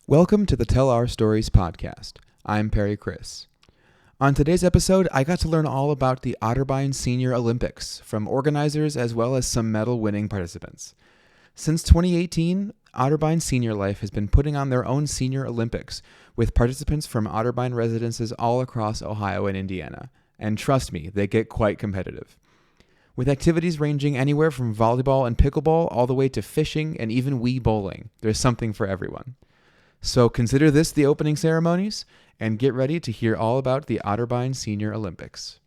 Welcome to the Tell Our Stories podcast. I'm Perry Chris. On today's episode, I got to learn all about the Otterbein Senior Olympics from organizers as well as some medal-winning participants. Since 2018, Otterbein Senior Life has been putting on their own Senior Olympics with participants from Otterbein residences all across Ohio and Indiana. And trust me, they get quite competitive. With activities ranging anywhere from volleyball and pickleball all the way to fishing and even Wii bowling, there's something for everyone. So consider this the opening ceremonies and get ready to hear all about the Otterbein Senior Olympics.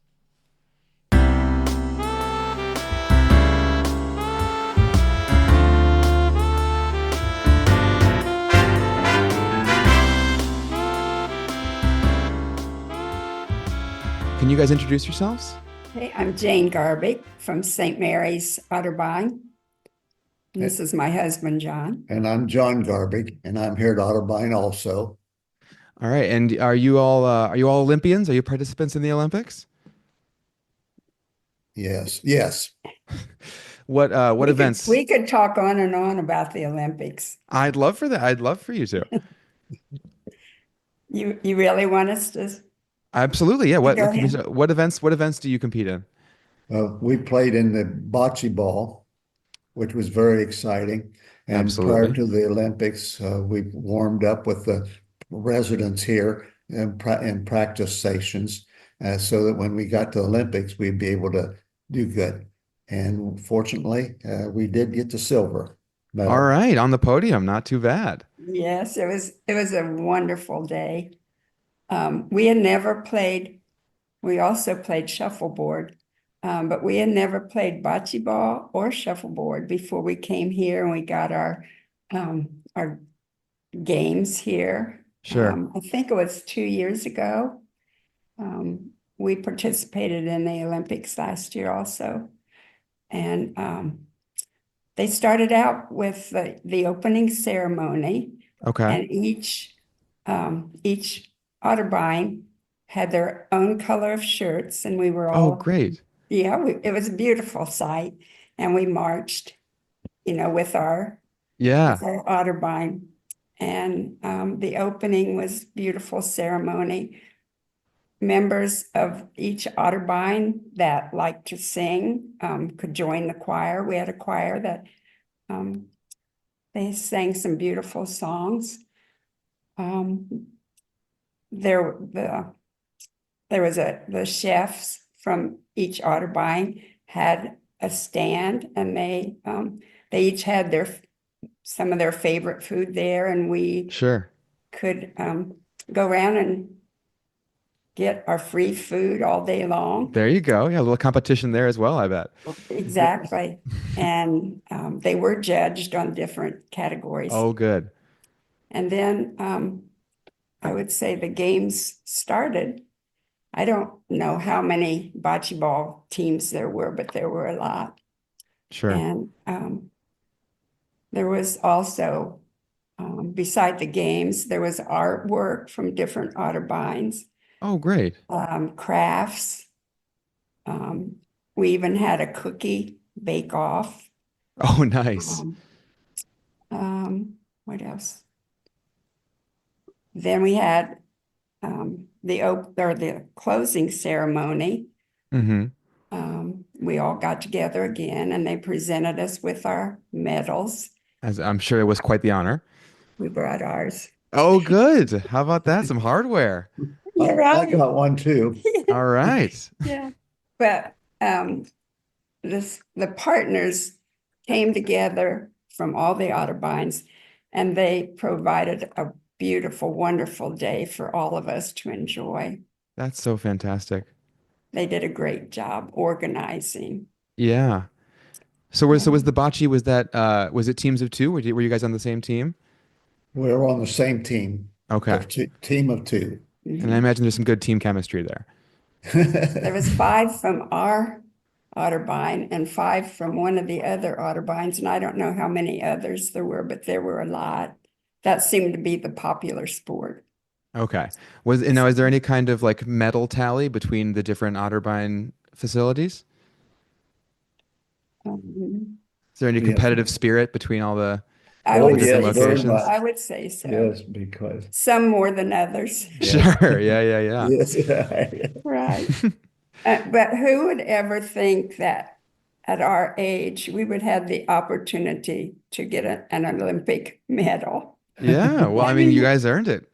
Can you guys introduce yourselves? Hey, I'm Jane Garby from St. Mary's, Otterbein. This is my husband, John. And I'm John Garby, and I'm here at Otterbein also. All right, and are you all Olympians? Are you participants in the Olympics? Yes. What events? We could talk on and on about the Olympics. I'd love for that. I'd love for you to. You really want us to? Absolutely, yeah. Go ahead. What events do you compete in? We played in the bocce ball, which was very exciting. And Absolutely. prior to the Olympics, we warmed up with the residents here in practice stations, so that when we got to the Olympics, we'd be able to do good. And fortunately, we did get the silver medal. All right, on the podium, not too bad. Yes, it was a wonderful day. We had never played. We also played shuffleboard, but we had never played bocce ball or shuffleboard before we came here, and we got our games here. Sure. I think it was 2 years ago. We participated in the Olympics last year also. And they started out with the opening ceremony. Okay. And each Otterbein had their own color of shirts, and we were all. Oh, great. Yeah, it was a beautiful sight. And we marched, with our Otterbein. And the opening was beautiful ceremony. Members of each Otterbein that liked to sing could join the choir. We had a choir that they sang some beautiful songs. There was the chefs from each Otterbein had a stand, and they each had some of their favorite food there, and we could go around and get our free food all day long. There you go. Yeah, a little competition there as well, I bet. Exactly. And they were judged on different categories. Oh, good. And then I would say the games started. I don't know how many bocce ball teams there were, but there were a lot. Sure. And there was also, beside the games, there was artwork from different Otterbeins. Oh, great. Crafts. We even had a cookie bake-off. Oh, nice. What else? Then we had the closing ceremony. Mm-hmm. We all got together again, and they presented us with our medals. As I'm sure it was quite the honor. We brought ours. Oh, good. How about that? Some hardware. You're right. I got one too. All right. Yeah. But the partners came together from all the Otterbeins, and they provided a beautiful, wonderful day for all of us to enjoy. That's so fantastic. They did a great job organizing. Yeah. So was the bocce, was it teams of two? Were you guys on the same team? We were on the same team. Okay. Team of two. And I imagine there's some good team chemistry there. There was 5 from our Otterbein and 5 from one of the other Otterbeins, and I don't know how many others there were, but there were a lot. That seemed to be the popular sport. Okay. Is there any kind of like medal tally between the different Otterbein facilities? Is there any competitive spirit between all the I Oh, would different yes, say very so. locations? I much. would say so. Yes, because, Some more than others. yes, Sure. Yeah, yeah, yeah. yes. Right. But who would ever think that at our age, we would have the opportunity to get an Olympic medal? Yeah. Well, I I mean, you mean, guys earned it.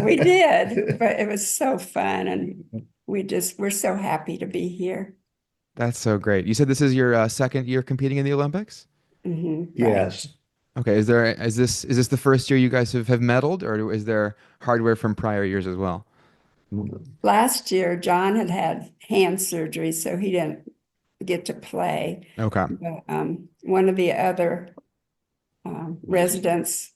we did, but it was so fun and we're so happy to be here. That's so great. You said this is your second year competing in the Olympics? Right. Yes. Okay. Is this the first year you guys have medaled, or is there hardware from prior years as well? Last year, John had had hand surgery, so he didn't get to play. Okay. But one of the other residents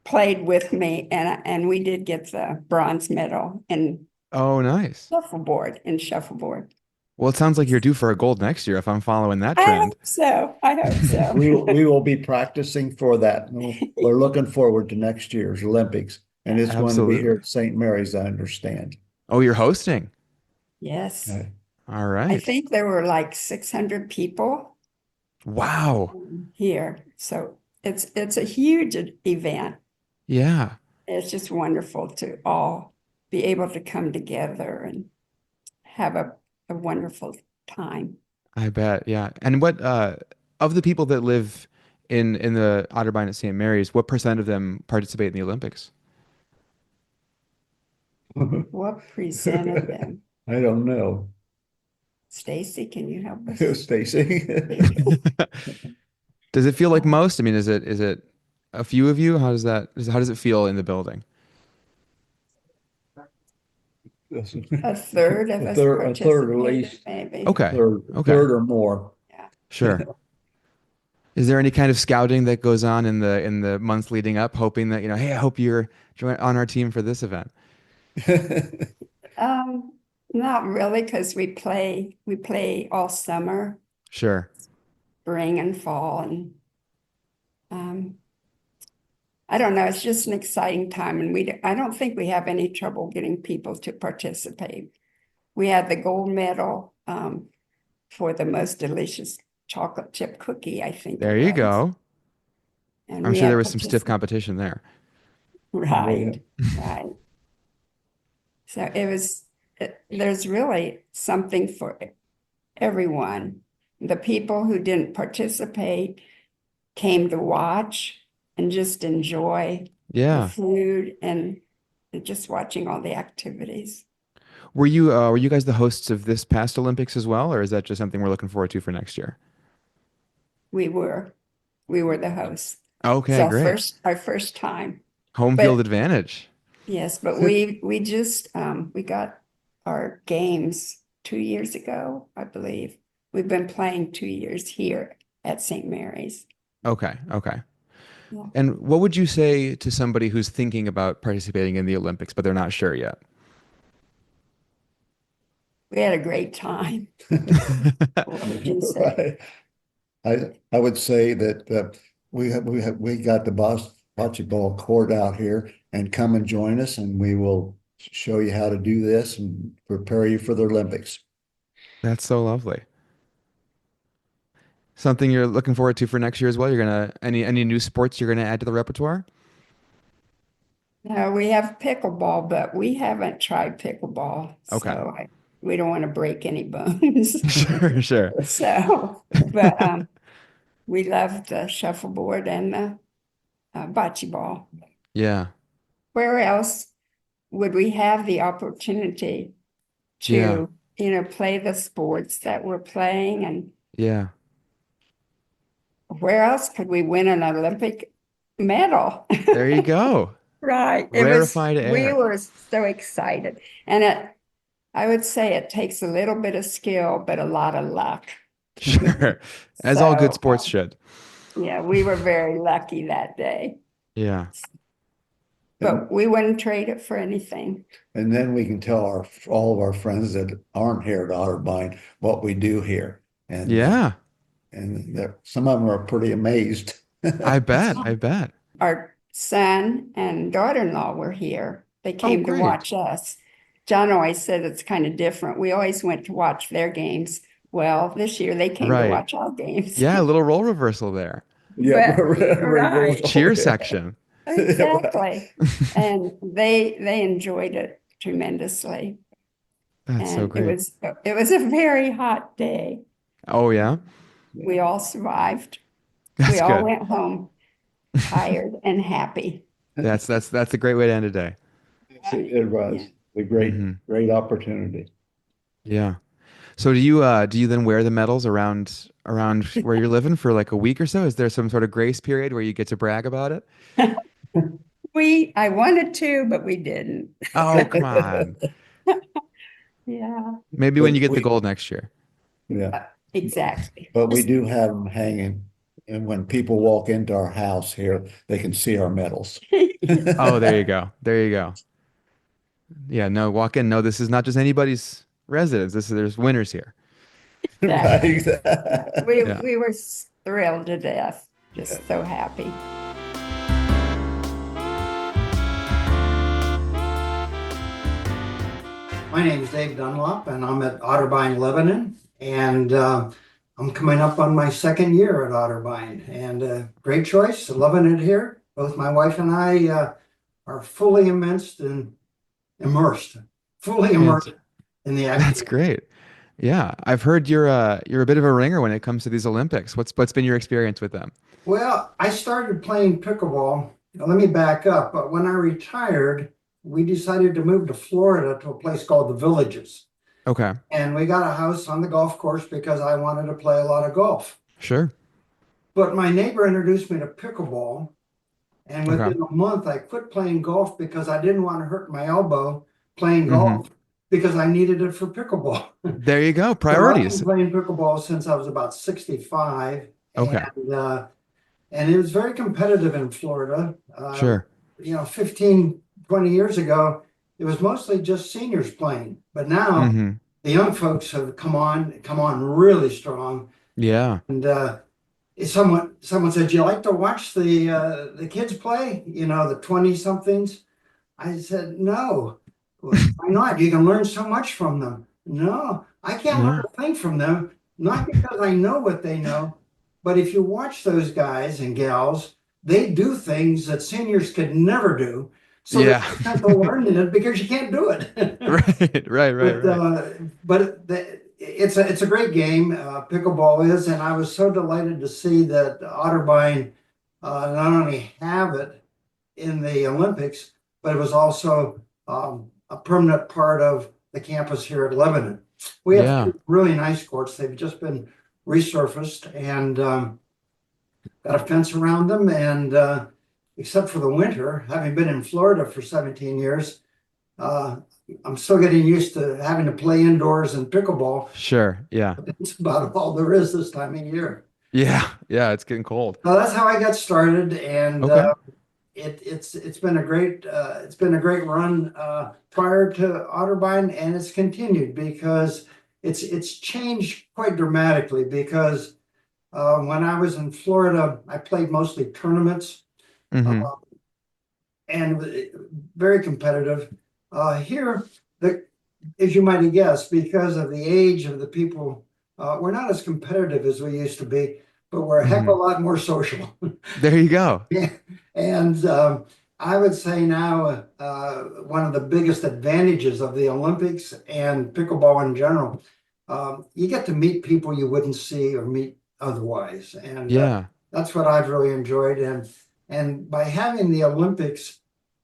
played with me, and we did get the bronze medal in Oh, nice. shuffleboard. Well, it sounds like you're due for a gold next year if I'm following that I trend. hope so. I hope so. We will be practicing for that. We're looking forward to next year's Olympics, and it's going to be here Absolutely. at St. Mary's, I understand. Oh, you're hosting. Yes. Uh, All I right. think there were like 600 people Wow. here. So it's a huge event. Yeah, It's just wonderful to all be able to come together and have a wonderful time. I bet. Yeah. And what of the people that live in the Otterbein at St. Mary's, what percent of them participate in the Olympics? What presented them? I don't know. Stacy, can you help us? Stacy. Does it feel like most? I mean, is it a few of you? How does it feel in the building? A third of A us third, a third at participated, least, maybe. Okay. third, Okay. third or more. Yeah. Sure. Is there any kind of scouting that goes on in the months leading up, hoping that, hey, I hope you're on our team for this event? Um, Not really, because we play all summer, Sure. spring and fall, and um, I don't know. It's just an exciting time, and I don't think we have any trouble getting people to participate. We had the gold medal for the most delicious chocolate chip cookie, I think it There you was, go. and I'm we sure there had was some stiff participants. competition there. Oh, yeah. Right, right. So there's really something for everyone. The people who didn't participate came to watch and just enjoy the Yeah. food and just watching all the activities. Were you guys the hosts of this past Olympics as well, or is that just something we're looking forward to for next year? We were we were the hosts. It's Okay, great. our first time. Home field But advantage. yes, but we just we got our games 2 years ago, I believe. We've been playing 2 years here at St. Mary's. Okay, okay. Yeah. And what would you say to somebody who's thinking about participating in the Olympics, but they're not sure yet? We had a great time. What would you say? I would say that we got the bocce ball court out here, and come and join us, and we will show you how to do this and prepare you for the Olympics. That's so lovely. Something you're looking forward to for next year as well? You're gonna any new sports you're gonna add to the repertoire? No, we have pickleball, but we haven't tried pickleball, Okay. so we don't want to break any bones. Sure, sure. So, but we love the shuffleboard and the bocce ball. Yeah, Where else would we have the opportunity yeah, to, play the sports that we're playing? And yeah. where else could we win an Olympic medal? There you go. Right. Rarefied We air. were so excited. And I would say it takes a little bit of skill, but a lot of luck. Sure. As all good So, sports should. yeah, we were very lucky that day, Yeah. but we wouldn't trade it for anything. And then we can tell all of our friends that aren't here at Otterbein what we do here. Yeah. And some of them are pretty amazed. I bet. I bet. Our son and daughter-in-law were here. They Oh, came to great. watch us. John always said it's kind of different. We always went to watch their games. Well, this year they came to Right. watch our games. Yeah, a little role reversal there. Yeah, but reverse. right, Cheer section. exactly. And they enjoyed it tremendously. That's so And great. it was a very hot day. Oh yeah, We all survived. We that's all good. went home tired and happy. That's a great way to end a day. It Yeah. was a Hmm. great opportunity. Yeah. So do you then wear the medals around where you're living for like a week or so? Is there some sort of grace period where you get to brag about it? I wanted to, but we didn't. Oh, come on. Yeah, Maybe when you But get the gold next year. yeah, exactly. but we do have them hanging. And when people walk into our house here, they can see our medals. Oh, there you go. There you go. Yeah, no, walk in. No, this is not just anybody's residence. There's winners here. Right. Yeah, we Yeah. we were thrilled to death, just so happy. My name is Dave Dunlop, and I'm at Otterbein, Lebanon, and I'm coming up on my second year at Otterbein, and great choice, loving it here. Both my wife and I are fully immersed, fully Fant- immersed in the That's activity. great. Yeah, I've heard you're a bit of a ringer when it comes to these Olympics. What's been your experience with them? Well, I started playing pickleball. Now, let me back up. But when I retired, we decided to move to Florida to a place called the Villages. Okay, And we got a house on the golf course because I wanted to play a lot of golf. sure. But my neighbor introduced me to pickleball, and Okay. within a month, I quit playing golf because I didn't want to hurt my elbow playing Hmm. golf because I needed it for pickleball. There you go. So I've been Priorities. playing pickleball since I was about 65, Okay, and it was very competitive in Florida. sure. 15, 20 years ago, it was mostly just seniors playing, but now Hmm. the young folks have come on really strong. Yeah. And someone said, "Do you like to watch the kids play? The 20 somethings." I said, "No, why not? You can learn so much from them." No, I can't learn Yeah. a thing from them, not because I know what they know, but if you watch those guys and gals, they do things that seniors could never do. So there's Yeah. no sense of learning it because you can't do it. Right. Right. Right. But Right. it's a great game. Pickleball is, and I was so delighted to see that Otterbein not only have it in the Olympics, but it was also a permanent part of the campus here at Lebanon. We have Yeah. two really nice courts. They've just been resurfaced and got a fence around them. And except for the winter, having been in Florida for 17 years, uh, I'm still getting used to having to play indoors in pickleball. Sure. Yeah. It's about all there is this time of year. Yeah. Yeah. It's getting cold. So that's how I got started, and Okay. it's been a great run prior to Otterbein, and it's continued because it's changed quite dramatically. Because when I was in Florida, I played mostly tournaments uh, Hmm. and very competitive. Here, as you might have guessed, because of the age of the people, we're not as competitive as we used to be, but we're a heck of a Hmm. lot more social. There you go. Yeah. And I would say now one of the biggest advantages of the Olympics and pickleball in general, you get to meet people you wouldn't see or meet otherwise, and Yeah. that's what I've really enjoyed. And by having the Olympics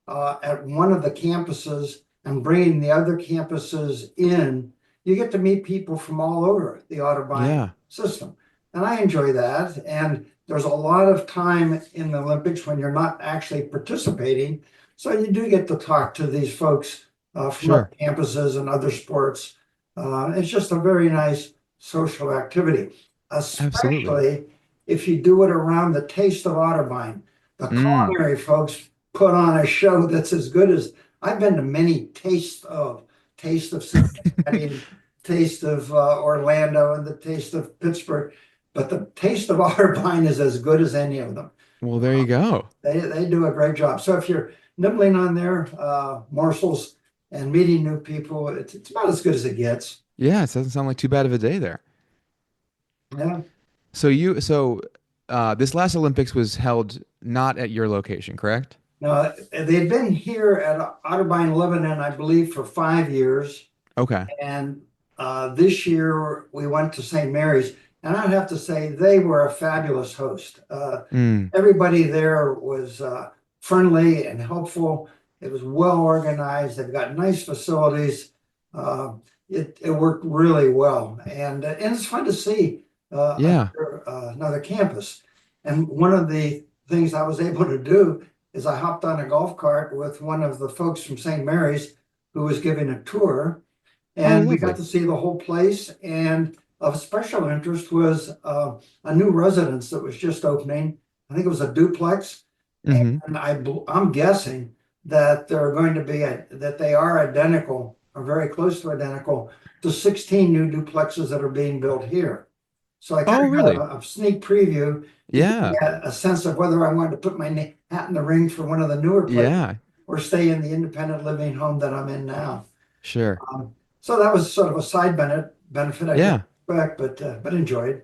at one of the campuses and bringing the other campuses in, you get to meet people from all over the Otterbein Yeah. system. And I enjoy that. And there's a lot of time in the Olympics when you're not actually participating. So you do get to talk to these folks from other Sure. campuses and other sports. It's just a very nice social activity, Absolutely. especially if you do it around the Taste of Otterbein. The Mm. culinary folks put on a show that's as good as I've been to many Taste of Cincinnati, and Taste of Orlando, and the Taste of Pittsburgh, but the Taste of Otterbein is as good as any of them. Well, there you go. They do a great job. So if you're nibbling on their morsels and meeting new people, it's about as good as it gets. Yeah. It doesn't sound like too bad of a day there. Yeah. So this last Olympics was held not at your location, correct? Now, they'd been here at Otterbein, Lebanon, I believe, for 5 years. Okay. And this year we went to St. Mary's, and I'd have to say they were a fabulous host. Mm, Everybody there was friendly and helpful. It was well organized. They've got nice facilities. Uh, it worked really well, and it's fun to see yeah. another campus. And one of the things I was able to do is I hopped on a golf cart with one of the folks from St. Mary's who was giving a tour, Oh, and we got lovely. to see the whole place. And of special interest was a new residence that was just opening. I think it was a duplex, Hmm. and I'm guessing that they're going to be that they are identical or very close to identical to 16 new duplexes that are being built here. So I kind Oh, of got really? a sneak preview to give me Yeah. a sense of whether I wanted to put my hat in the ring for one of the newer places Yeah. or stay in the independent living home that I'm in now. Sure. So that was sort of a side benefit I didn't Yeah. expect, but enjoyed.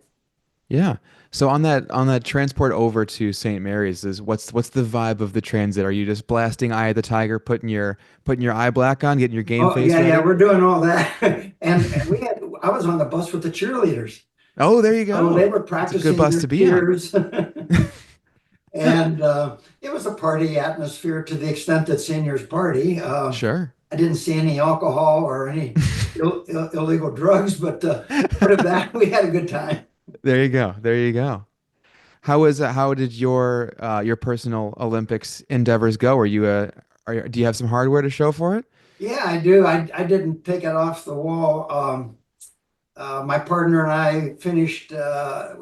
Yeah. So on that transport over to St. Mary's is what's the vibe of the transit? Are you just blasting Eye of the Tiger, putting your eye black on, getting your game Oh face yeah, yeah, ready? we're doing all that, and I was on the bus with the cheerleaders, Oh, there you so they go. were That's a good practicing bus their to be on. cheers, and it was a party atmosphere to the extent that seniors party. Sure. I didn't see any alcohol or any illegal drugs, but part of that, we had a good time. There you go. There you go. How did your personal Olympics endeavors go? Do you have some hardware to show for it? Yeah, I do. I didn't take it off the wall. My partner and I finished.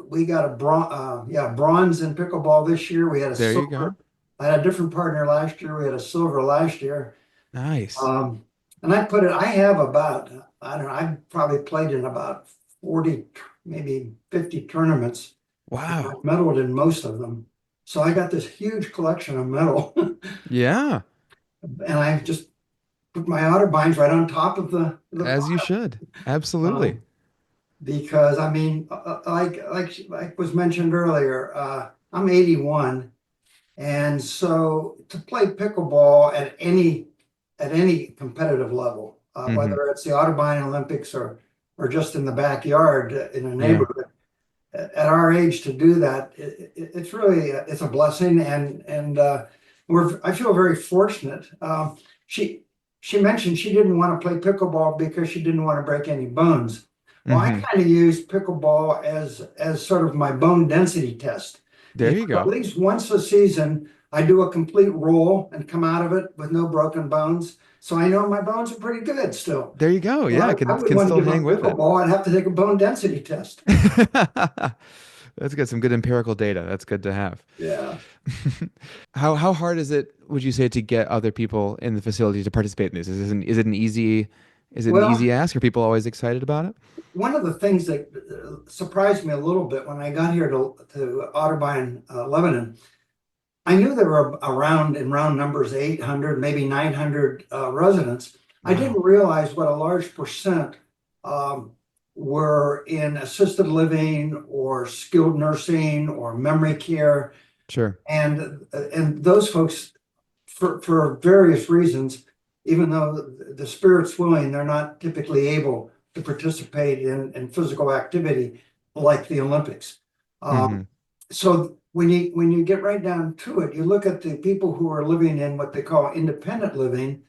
We got bronze in pickleball this year. We had a There you silver. go. I had a different partner last year. We had a silver last year. Nice. Um, and I put it. I have about. I don't know. I've probably played in about 40, maybe 50 tournaments. I've Wow. medaled in most of them. So I got this huge collection of medal, Yeah, and I just put my Otterbeins right on top of the as you should. Absolutely. um, because I mean, like was mentioned earlier, I'm 81, and so to play pickleball at any competitive level, Hmm. whether it's the Otterbein Olympics or just in the backyard in a Yeah, neighborhood, at our age to do that, it's really it's a blessing, and I feel very fortunate. She she mentioned she didn't want to play pickleball because she didn't want to break any bones. Well, I hmm. kind of use pickleball as sort of my bone density test There because you at go. least once a season I do a complete roll and come out of it with no broken bones. So I know my bones are pretty good still. There you go. Well, Yeah, I can wouldn't want to still give hang up with it. pickleball. I'd have to take a bone density test. That's good. Some good empirical data. That's good to have. Yeah. How hard is it, would you say, to get other people in the facility to participate in this? Is it an Well, easy ask? Are people always excited about it? one of the things that surprised me a little bit when I got here to Otterbein, Lebanon, I knew there were around in round numbers 800, maybe 900 residents. I Wow. didn't realize what a large percent um, were in assisted living or skilled nursing or memory care, Sure. and those folks for various reasons, even though the spirit's willing, they're not typically able to participate in physical activity like the Olympics. Hmm. So when you get right down to it, you look at the people who are living in what they call independent living.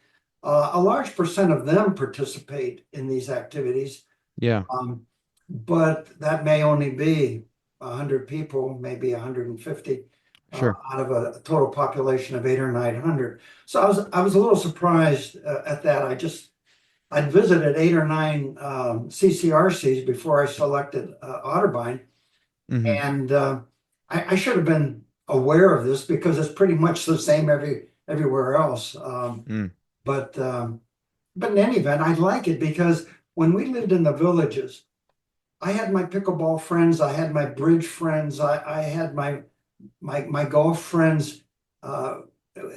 A large percent of them participate in these activities, Yeah, um, but that may only be 100 people, maybe 150 sure. out of a total population of 8 or 900. So I was a little surprised at that. I'd visited 8 or 9 CCRCs before I selected Otterbein, Hmm. and I should have been aware of this because it's pretty much the same everywhere else. Mm. But um, but in any event, I like it because when we lived in the villages, I had my pickleball friends, I had my bridge friends, I had my golf friends, uh,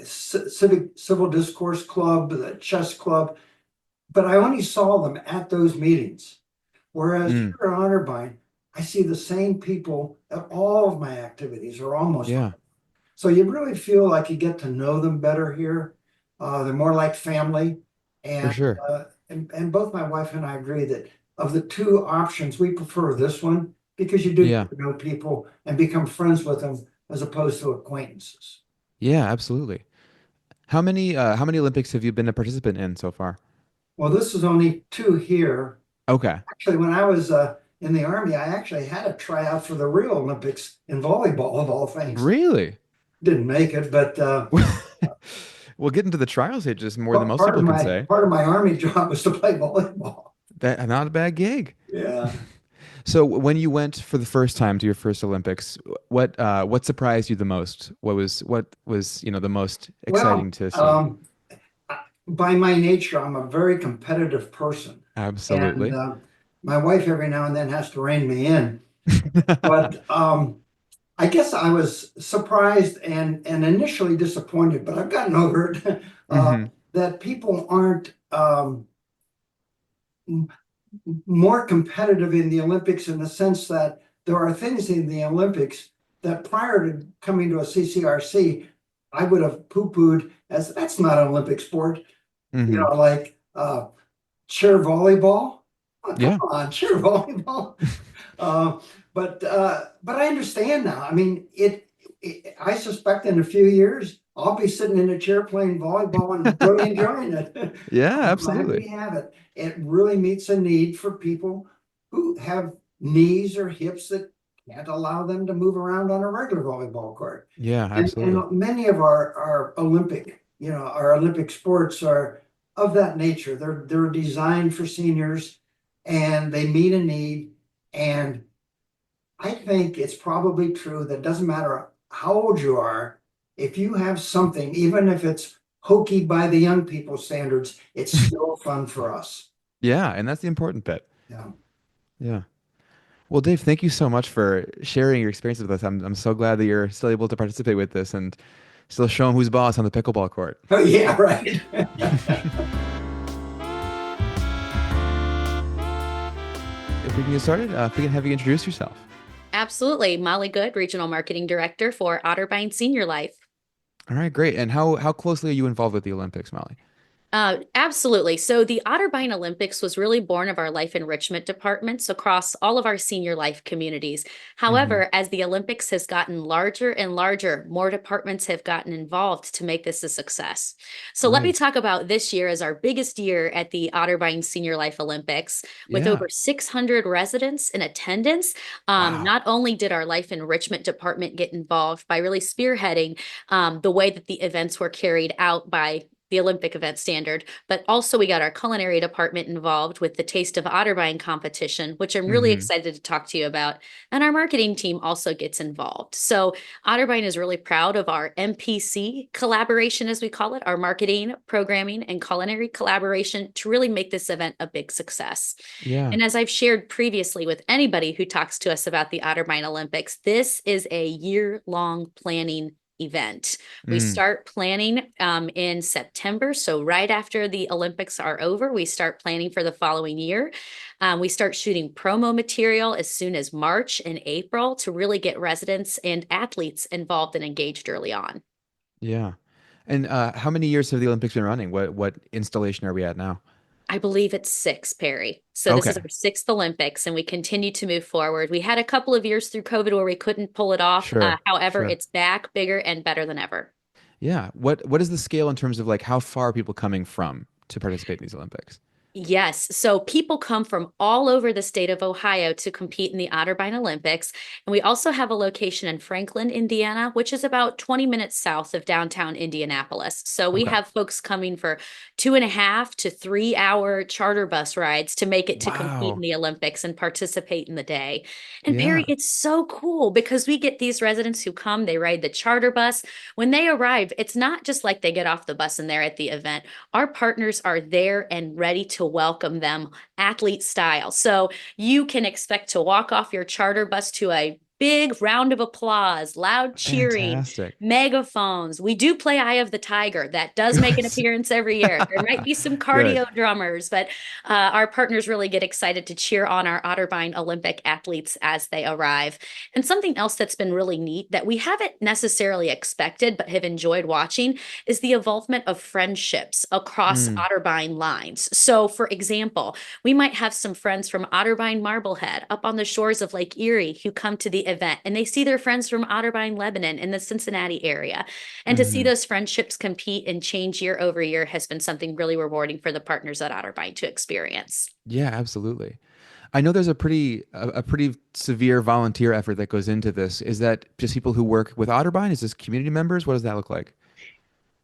civil discourse club, the chess club, but I only saw them at those meetings. Whereas Mm. here at Otterbein, I see the same people at all of my activities, or almost all. Yeah, So you really feel like you get to know them better here. They're more like family. for And, sure. and both my wife and I agree that of the two options, we prefer this one because you do Yeah. get to know people and become friends with them as opposed to acquaintances. Yeah, absolutely. How many Olympics have you been a participant in so far? Well, this is only two here. Okay. Actually, when I was in the Army, I actually had a tryout for the Rio Olympics in volleyball, of all things. Really? Didn't make it, but We'll get into the trial stage is more than most people can say. part of my Army job was to play volleyball. That not a bad gig. Yeah. So when you went for the first time to your first Olympics, what surprised you the most? What was, the most exciting Well, to see? by my nature, I'm a very competitive person, and Absolutely. my wife every now and then has to rein me in. But I guess I was surprised and initially disappointed, but I've gotten over it. Hmm. That people aren't more competitive in the Olympics in the sense that there are things in the Olympics that prior to coming to a CCRC, I would have poo-pooed as that's not an Olympic sport, Hmm. like chair volleyball. Oh, come Yeah. on, chair volleyball. Uh, but I understand now. I mean, I suspect in a few years I'll be sitting in a chair playing volleyball and really enjoying it. Yeah, I'm glad absolutely. we have it. It really meets a need for people who have knees or hips that can't allow them to move around on a regular volleyball court. Yeah, And absolutely. many of our Olympic, our Olympic sports are of that nature. They're designed for seniors and they meet a need. And I think it's probably true that it doesn't matter how old you are, if you have something, even if it's hokey by the young people standards, it's still fun for us. Yeah, and that's the important bit. Yeah. Yeah. Well, Dave, thank you so much for sharing your experiences with us. I'm so glad that you're still able to participate with this and still show 'em who's boss on the pickleball court. Oh, yeah, right. If we can get started, if we can have you introduce yourself. Absolutely. Molly Good, Regional Marketing Director for Otterbein Senior Life. All right, great. And how closely are you involved with the Olympics, Molly? Absolutely. So the Otterbein Olympics was really born of our life enrichment departments across all of our senior life communities. Hmm. However, as the Olympics has gotten larger and larger, more departments have gotten involved to make this a success. So let me Right. talk about this year as our biggest year at the Otterbein Senior Life Olympics with Yeah. over 600 residents in attendance. Wow. Not only did our life enrichment department get involved by really spearheading the way that the events were carried out by the Olympic event standard, but also we got our culinary department involved with the Taste of Otterbein competition, which I'm really Hmm. excited to talk to you about. And our marketing team also gets involved. So Otterbein is really proud of our MPC collaboration, as we call it, our marketing, programming, and culinary collaboration to really make this event a big success. Yeah. And as I've shared previously with anybody who talks to us about the Otterbein Olympics, this is a year-long planning event. We Mm. start planning in September. So, right after the Olympics are over, we start planning for the following year. We start shooting promo material as soon as March and April to really get residents and athletes involved and engaged early on. Yeah. And how many years have the Olympics been running? What installation are we at now? I believe it's six, Perry. So this is Okay. our sixth Olympics, and we continue to move forward. We had a couple of years through COVID where we couldn't pull it off. Sure. However, Sure. it's back, bigger, and better than ever. Yeah. What is the scale in terms of like how far are people coming from to participate in these Olympics? Yes. So people come from all over the state of Ohio to compete in the Otterbein Olympics. And we also have a location in Franklin, Indiana, which is about 20 minutes south of downtown Indianapolis. So we Okay. have folks coming for 2.5 to 3 hour charter bus rides to make it to compete in Wow. the Olympics and participate in the day. And Perry, Yeah. it's so cool because we get these residents who come, they ride the charter bus. When they arrive, it's not just like they get off the bus and they're at the event. Our partners are there and ready to welcome them athlete style. So you can expect to walk off your charter bus to a big round of applause, loud cheering, Fantastic. megaphones. We do play Eye of the Tiger. That does make an Good. appearance every year. There might be some Good. cardio drummers, but our partners really get excited to cheer on our Otterbein Olympic athletes as they arrive. And something else that's been really neat that we haven't necessarily expected but have enjoyed watching is the involvement of friendships across Mm. Otterbein lines. So, for example, we might have some friends from Otterbein Marblehead up on the shores of Lake Erie who come to the event and they see their friends from Otterbein, Lebanon in the Cincinnati area. And to see Hmm. those friendships compete and change year over year has been something really rewarding for the partners at Otterbein to experience. Yeah, absolutely. I know there's a pretty severe volunteer effort that goes into this. Is that just people who work with Otterbein? Is this community members? What does that look like?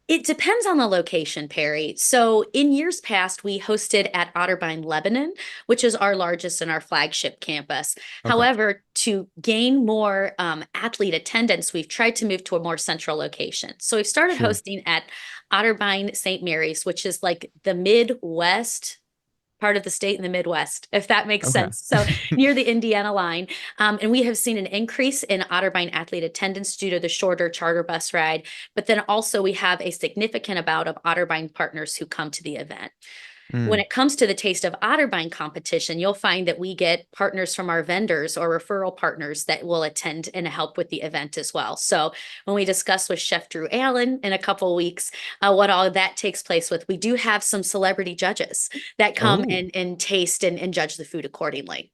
It depends on the location, Perry. So, in years past, we hosted at Otterbein, Lebanon, which is our largest and our flagship campus. Okay. However, to gain more athlete attendance, we've tried to move to a more central location. So, we've started Sure. hosting at Otterbein St. Mary's, which is like the Midwest part of the state in the Midwest, if that makes Okay. sense. So near the Indiana line. And we have seen an increase in Otterbein athlete attendance due to the shorter charter bus ride. But then also we have a significant amount of Otterbein partners who come to the event. When Mm. it comes to the Taste of Otterbein competition, you'll find that we get partners from our vendors or referral partners that will attend and help with the event as well. So when we discuss with Chef Drew Allen in a couple of weeks what all of that takes place with, we do have some celebrity judges that come Oh, and taste and judge the food accordingly.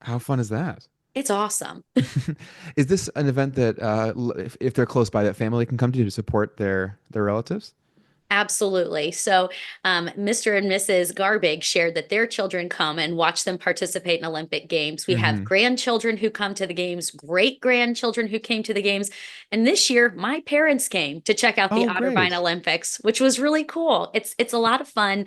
how fun is that? It's awesome. Is this an event that, if they're close by, that family can come to support their relatives? Absolutely. So, Mr. and Mrs. Garbig shared that their children come and watch them participate in Olympic Games. We have Hmm. grandchildren who come to the games, great grandchildren who came to the games. And this year, my parents came to check out the Oh, Otterbein great. Olympics, which was really cool. It's a lot of fun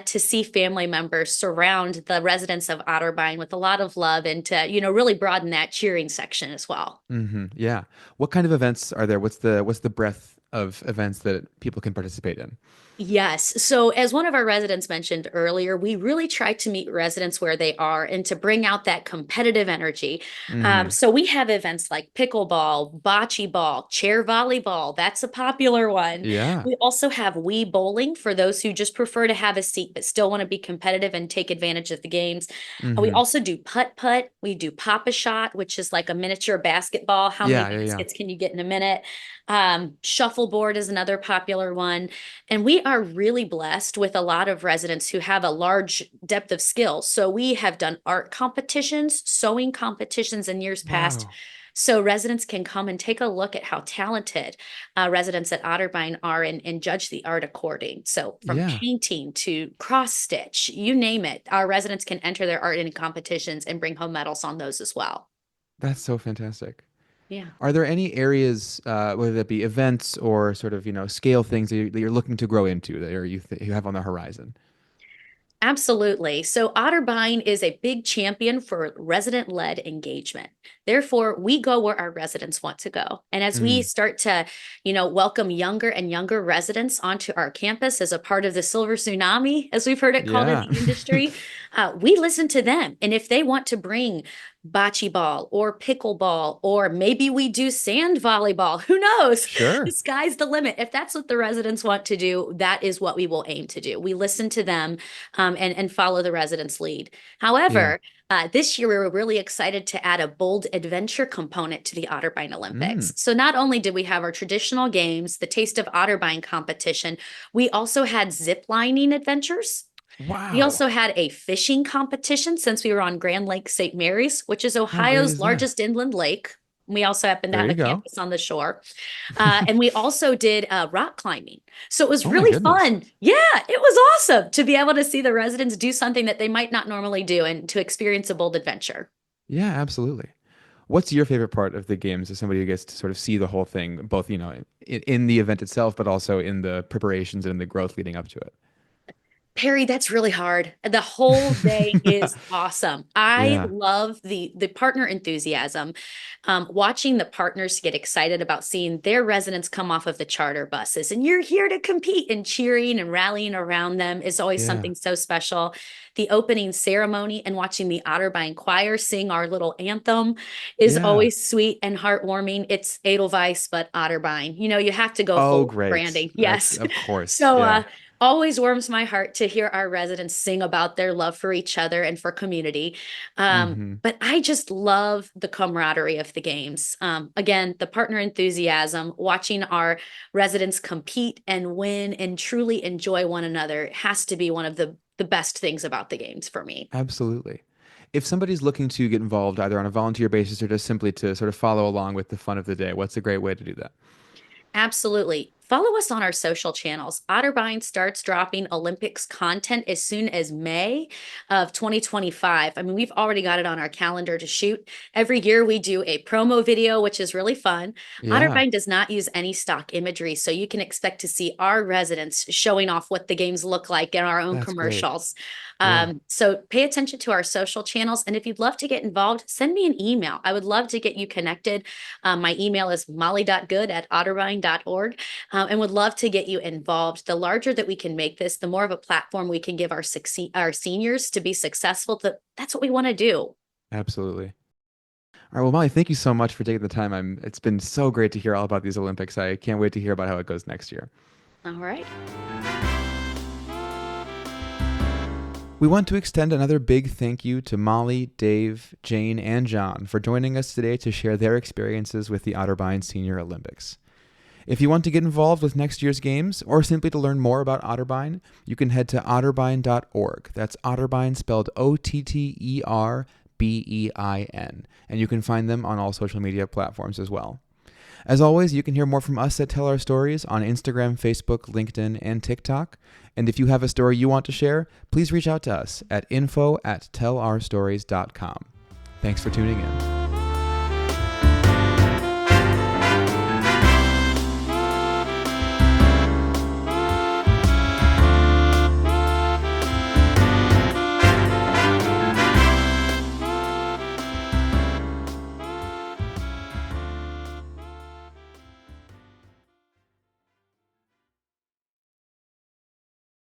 to see family members surround the residents of Otterbein with a lot of love and to, really broaden that cheering section as well. Yeah. What kind of events are there? What's the breadth of events that people can participate in? Yes. So, as one of our residents mentioned earlier, we really try to meet residents where they are and to bring out that competitive energy. Hmm. So, we have events like pickleball, bocce ball, chair volleyball. That's a popular one. Yeah. We also have Wii bowling for those who just prefer to have a seat but still want to be competitive and take advantage of the games. We Hmm. also do putt putt. We do pop a shot, which is like a miniature basketball. How many Yeah, yeah, yeah. baskets can you get in a minute? Shuffleboard is another popular one. And we are really blessed with a lot of residents who have a large depth of skill. So we have done art competitions, sewing competitions in years past. Wow. So residents can come and take a look at how talented residents at Otterbein are and judge the art according. So from Yeah, painting to cross stitch, you name it, our residents can enter their art in competitions and bring home medals on those as well. that's so fantastic. Yeah. Are there any areas, whether that be events or sort of, scale things that you're looking to grow into that are you have on the horizon? Absolutely. So Otterbein is a big champion for resident-led engagement. Therefore, we go where our residents want to go. And as we Mm. start to, welcome younger and younger residents onto our campus as a part of the silver tsunami, as we've heard it called in Yeah. the industry, we listen to them. And if they want to bring bocce ball or pickleball, or maybe we do sand volleyball, who knows? The Sure. sky's the limit. If that's what the residents want to do, that is what we will aim to do. We listen to them and follow the residents' lead. Yeah. However, this year we were really excited to add a bold adventure component to the Otterbein Mm. Olympics. So not only did we have our traditional games, the Taste of Otterbein competition, we also had zip lining adventures. We Wow. also had a fishing competition since we were on Grand Lake St. Mary's, which is How great Ohio's is that? largest inland lake. We also happen to There have you a go. campus on the shore. And we also did rock climbing. So it was Oh my really goodness. fun. Yeah, it was awesome to be able to see the residents do something that they might not normally do and to experience a bold adventure. Yeah, absolutely. What's your favorite part of the games as somebody who gets to sort of see the whole thing, both, in the event itself, but also in the preparations and the growth leading up to it? Perry, that's really hard. The whole day is awesome. I Yeah. love the partner enthusiasm. Watching the partners get excited about seeing their residents come off of the charter buses, and you're here to compete, and cheering and rallying around them is always Yeah. something so special. The opening ceremony and watching the Otterbein choir sing our little anthem is Yeah. always sweet and heartwarming. It's Edelweiss, but Otterbein. You have to go Oh, full great. branding. That's Yes. of course. So, Yeah. always warms my heart to hear our residents sing about their love for each other and for community. Hmm. But I just love the camaraderie of the games. Again, the partner enthusiasm, watching our residents compete and win and truly enjoy one another has to be one of the best things about the games for me. Absolutely. If somebody's looking to get involved either on a volunteer basis or just simply to sort of follow along with the fun of the day, what's a great way to do that? Absolutely. Follow us on our social channels. Otterbein starts dropping Olympics content as soon as May of 2025. I mean, we've already got it on our calendar to shoot. Every year we do a promo video, which is really fun. Yeah. Otterbein does not use any stock imagery, so you can expect to see our residents showing off what the games look like in our own That's great. commercials. Yeah. So pay attention to our social channels. And if you'd love to get involved, send me an email. I would love to get you connected. My email is molly.good@otterbein.org. And would love to get you involved. The larger that we can make this, the more of a platform we can give our seniors to be successful. That's what we want to do. Absolutely. All right. Well, Molly, thank you so much for taking the time. It's been so great to hear all about these Olympics. I can't wait to hear about how it goes next year. All right. We want to extend another big thank you to Molly, Dave, Jane, and John for joining us today to share their experiences with the Otterbein Senior Olympics. If you want to get involved with next year's games or simply to learn more about Otterbein, you can head to otterbein.org. That's Otterbein spelled Otterbein, and you can find them on all social media platforms as well. As always, you can hear more from us at Tell Our Stories on Instagram, Facebook, LinkedIn, and TikTok. And if you have a story you want to share, please reach out to us at info@tellourstories.com. Thanks for tuning in.